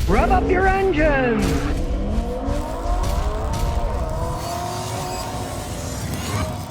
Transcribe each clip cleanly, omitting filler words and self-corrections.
Rev up your engines!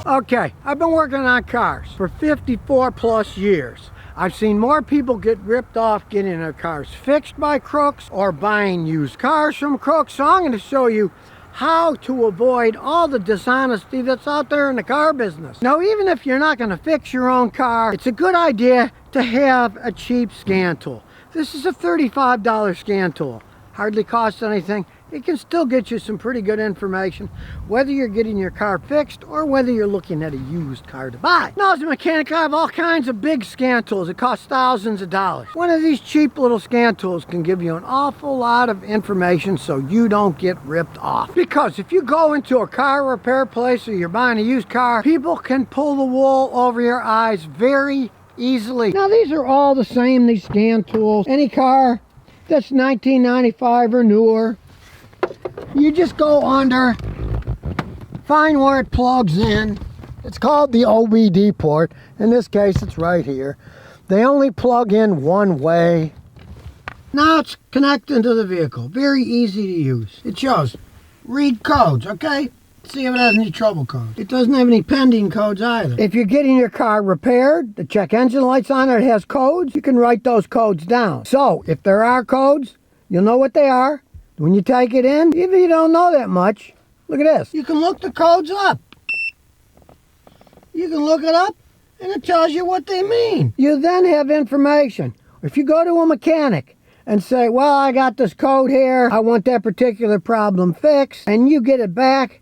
Okay, I've been working on cars for 54 plus years. I've seen more people get ripped off getting their cars fixed by crooks or buying used cars from crooks. So I'm going to show you how to avoid all the dishonesty that's out there in the car business. Now, even if you're not going to fix your own car, it's a good idea to have a cheap scan tool. This is a $35 scan tool. Hardly costs anything. It can still get you some pretty good information, whether you're getting your car fixed or whether you're looking at a used car to buy. Now, as a mechanic, I have all kinds of big scan tools. It costs thousands of dollars. One of these cheap little scan tools can give you an awful lot of information so you don't get ripped off. Because if you go into a car repair place or you're buying a used car, people can pull the wool over your eyes very easily. Now, these are all the same, these scan tools. Any car that's 1995 or newer, you just go under, find where it plugs in. It's called the OBD port. In this case, it's right here. They only plug in one way. Now it's connected to the vehicle. Very easy to use. It shows read codes, okay? See if it has any trouble codes. It doesn't have any pending codes either. If you're getting your car repaired, the check engine light's on it, it has codes, you can write those codes down. So if there are codes, you'll know what they are. When you take it in, even if you don't know that much, look at this. You can look the codes up. You can look it up and it tells you what they mean. You then have information. If you go to a mechanic and say, well, I got this code here, I want that particular problem fixed, and you get it back,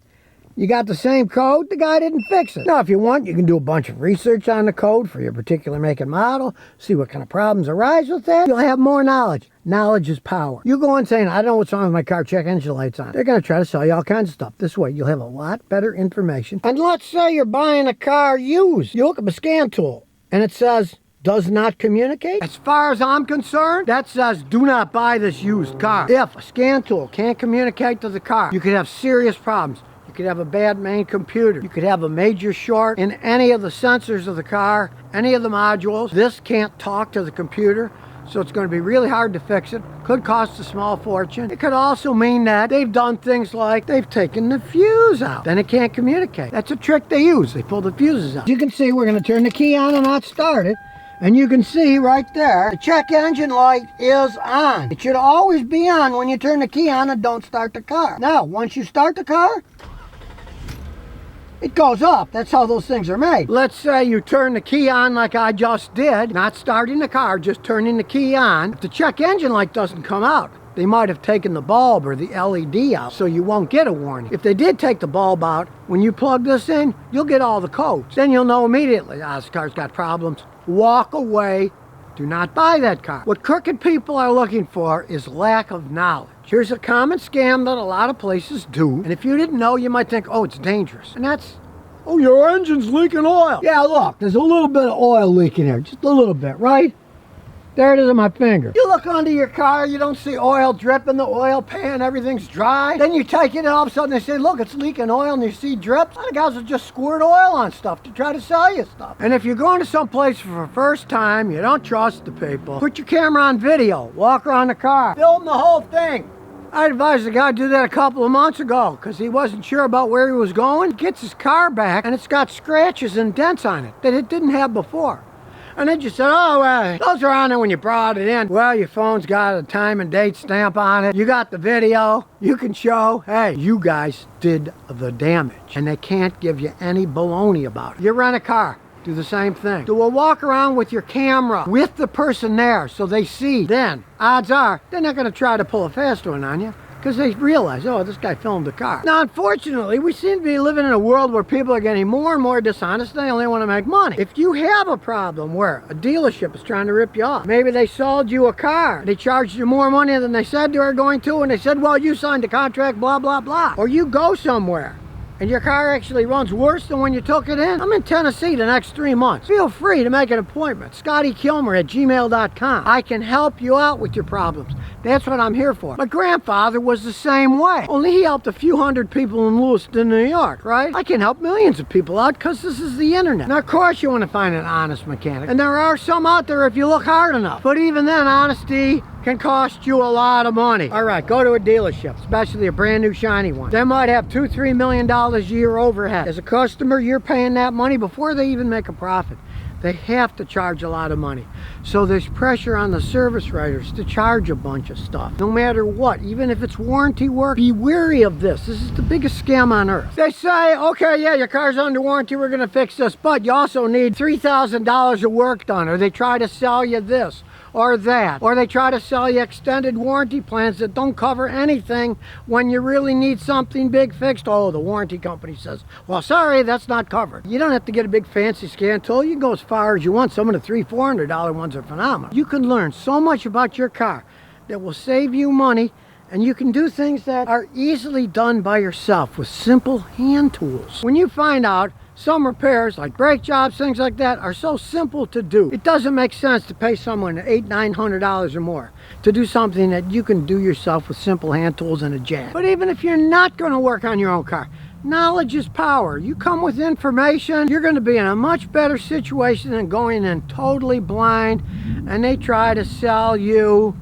you got the same code, the guy didn't fix it. Now, if you want, you can do a bunch of research on the code for your particular make and model, see what kind of problems arise with that. You'll have more knowledge. Knowledge is power. You go in saying, I don't know what's wrong with my car, check engine lights on. They're going to try to sell you all kinds of stuff. This way, you'll have a lot better information. And let's say you're buying a car used. You look at the scan tool, and it says, does not communicate. As far as I'm concerned, that says do not buy this used car. If a scan tool can't communicate to the car, you could have serious problems. You could have a bad main computer. You could have a major short in any of the sensors of the car, any of the modules. This can't talk to the computer, so it's going to be really hard to fix it. Could cost a small fortune. It could also mean that they've done things like they've taken the fuse out. Then it can't communicate. That's a trick they use. They pull the fuses out. You can see we're going to turn the key on and not start it. And you can see right there, the check engine light is on. It should always be on when you turn the key on and don't start the car. Now, once you start the car, it goes up. That's how those things are made. Let's say you turn the key on like I just did, not starting the car, just turning the key on. If the check engine light doesn't come out, they might have taken the bulb or the LED out, so you won't get a warning. If they did take the bulb out, when you plug this in, you'll get all the codes. Then you'll know immediately, this car's got problems. Walk away. Do not buy that car. What crooked people are looking for is lack of knowledge. Here's a common scam that a lot of places do. And if you didn't know, you might think, oh, it's dangerous. And that's, oh, your engine's leaking oil. Yeah, look, there's a little bit of oil leaking here. Just a little bit, right? There it is on my finger. You look under your car, you don't see oil dripping, the oil pan, everything's dry. Then you take it and all of a sudden they say, look, it's leaking oil, and you see drips. The guys will just squirt oil on stuff to try to sell you stuff. And if you're going to some place for the first time, you don't trust the people, put your camera on video, walk around the car, film the whole thing. I advised the guy to do that a couple of months ago because he wasn't sure about where he was going. He gets his car back and it's got scratches and dents on it that it didn't have before. And then you said, oh, those are on there when you brought it in. Well, your phone's got a time and date stamp on it. You got the video. You can show, hey, you guys did the damage. And they can't give you any baloney about it. You rent a car. Do the same thing. Do a walk around with your camera with the person there so they see. Then, odds are, they're not going to try to pull a fast one on you because they realize, oh, this guy filmed the car. Now, unfortunately, we seem to be living in a world where people are getting more and more dishonest. They only want to make money. If you have a problem where a dealership is trying to rip you off, maybe they sold you a car, they charged you more money than they said they were going to, and they said, well, you signed a contract, blah, blah, blah. Or you go somewhere and your car actually runs worse than when you took it in. I'm in Tennessee the next 3 months. Feel free to make an appointment. Scotty Kilmer at gmail.com. I can help you out with your problems. That's what I'm here for. My grandfather was the same way. Only he helped a few hundred people in Lewiston, New York, right? I can help millions of people out because this is the internet. Now, of course, you want to find an honest mechanic. And there are some out there if you look hard enough. But even then, honesty can cost you a lot of money. All right, go to a dealership, especially a brand new shiny one. They might have $2-3 million a year overhead. As a customer, you're paying that money before they even make a profit. They have to charge a lot of money. So there's pressure on the service writers to charge a bunch of stuff. No matter what, even if it's warranty work, be wary of this. This is the biggest scam on earth. They say, okay, yeah, your car's under warranty, we're gonna fix this, but you also need $3,000 of work done, or they try to sell you this or that, or they try to sell you extended warranty plans that don't cover anything when you really need something big fixed. Oh, the warranty company says, well, sorry, that's not covered. You don't have to get a big fancy scan tool. You can go as far as you want. Some of the $300-$400 ones are phenomenal. You can learn so much about your car that will save you money, and you can do things that are easily done by yourself with simple hand tools. When you find out some repairs, like brake jobs, things like that, are so simple to do, it doesn't make sense to pay someone $800-$900 or more to do something that you can do yourself with simple hand tools and a jack. But even if you're not going to work on your own car, knowledge is power. You come with information, you're going to be in a much better situation than going in totally blind and they try to sell you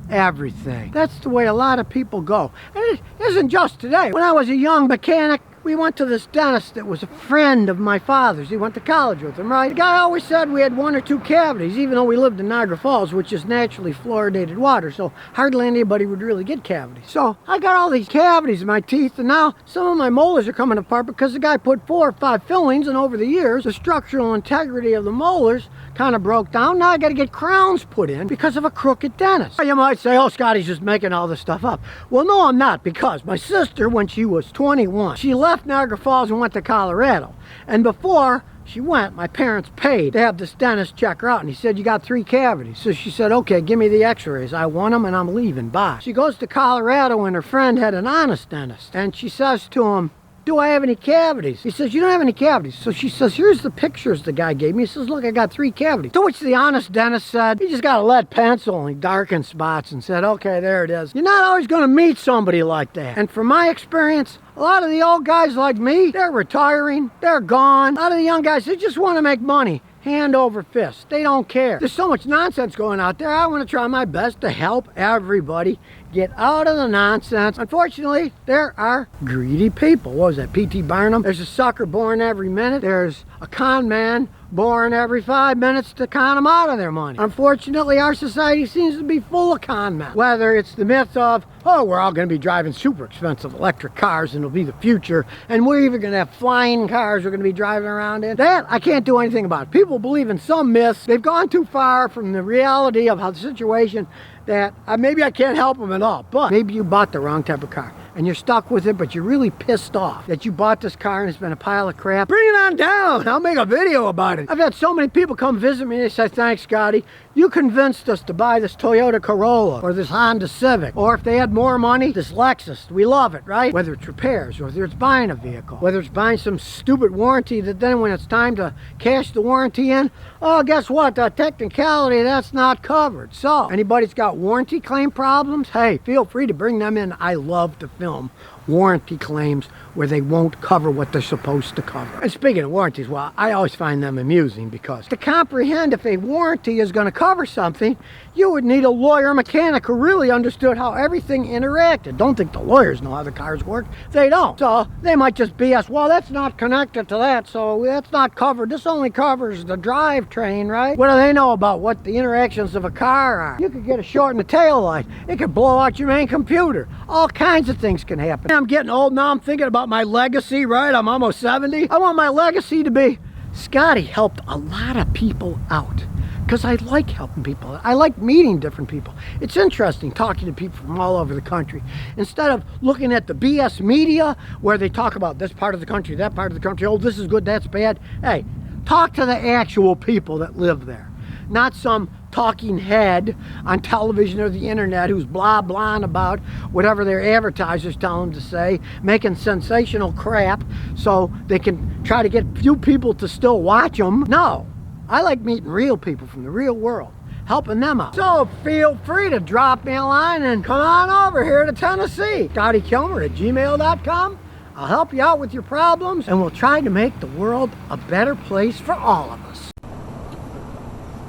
everything. That's the way a lot of people go. And it isn't just today. When I was a young mechanic, we went to this dentist that was a friend of my father's. He went to college with him, right? The guy always said we had 1 or 2 cavities, even though we lived in Niagara Falls, which is naturally fluoridated water, so hardly anybody would really get cavities. So I got all these cavities in my teeth, and now some of my molars are coming apart because the guy put 4 or 5 fillings, and over the years, the structural integrity of the molars kind of broke down. Now I got to get crowns put in because of a crooked dentist. You might say, oh, Scotty's just making all this stuff up. Well, no, I'm not, because my sister, when she was 21, she left Niagara Falls and went to Colorado. And before she went, my parents paid to have this dentist check her out, and he said, you got 3 cavities. So she said, okay, give me the x-rays. I want them and I'm leaving, bye. She goes to Colorado and her friend had an honest dentist, and she says to him, do I have any cavities? He says, you don't have any cavities. So she says, here's the pictures the guy gave me. He says, look, I got 3 cavities. To which the honest dentist said, he just got a lead pencil and he darkened spots and said, okay, there it is. You're not always going to meet somebody like that. And from my experience, a lot of the old guys like me, they're retiring, they're gone. A lot of the young guys, they just want to make money. Hand over fist. They don't care. There's so much nonsense going out there. I want to try my best to help everybody get out of the nonsense. Unfortunately, there are greedy people. What was that, P.T. Barnum? There's a sucker born every minute. There's a con man born every 5 minutes to con them out of their money. Unfortunately, our society seems to be full of con men. Whether it's the myth of, oh, we're all going to be driving super expensive electric cars and it'll be the future, and we're even going to have flying cars we're going to be driving around in. That, I can't do anything about. People believe in some myths. They've gone too far from the reality of how the situation that maybe I can't help them at all, but maybe you bought the wrong type of car and you're stuck with it, but you're really pissed off that you bought this car and it's been a pile of crap. Bring it on down. I'll make a video about it. I've had so many people come visit me and they say, thanks, Scotty. You convinced us to buy this Toyota Corolla or this Honda Civic, or if they had more money, this Lexus. We love it, right? Whether it's repairs, or whether it's buying a vehicle, whether it's buying some stupid warranty that then when it's time to cash the warranty in, oh, guess what? The technicality, that's not covered. So, anybody's got warranty claim problems, hey, feel free to bring them in. I love to film warranty claims where they won't cover what they're supposed to cover. And speaking of warranties, well, I always find them amusing because to comprehend if a warranty is going to cover something, you would need a lawyer mechanic who really understood how everything interacted. Don't think the lawyers know how the cars work. They don't. So they might just BS, well, that's not connected to that, so that's not covered. This only covers the drivetrain, right? What do they know about what the interactions of a car are? You could get a short in the tail light. It could blow out your main computer. All kinds of things can happen. I'm getting old now. I'm thinking about my legacy, right? I'm almost 70. I want my legacy to be, Scotty helped a lot of people out. Because I like helping people. I like meeting different people. It's interesting talking to people from all over the country. Instead of looking at the BS media where they talk about this part of the country, that part of the country, oh, this is good, that's bad. Hey, talk to the actual people that live there. Not some talking head on television or the internet who's blah blahing about whatever their advertisers tell them to say, making sensational crap so they can try to get few people to still watch them. No, I like meeting real people from the real world, helping them out. So feel free to drop me a line and come on over here to Tennessee. Scotty Kilmer at gmail.com. I'll help you out with your problems and we'll try to make the world a better place for all of us.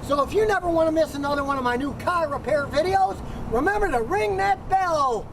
So if you never want to miss another one of my new car repair videos, Remember to ring that bell.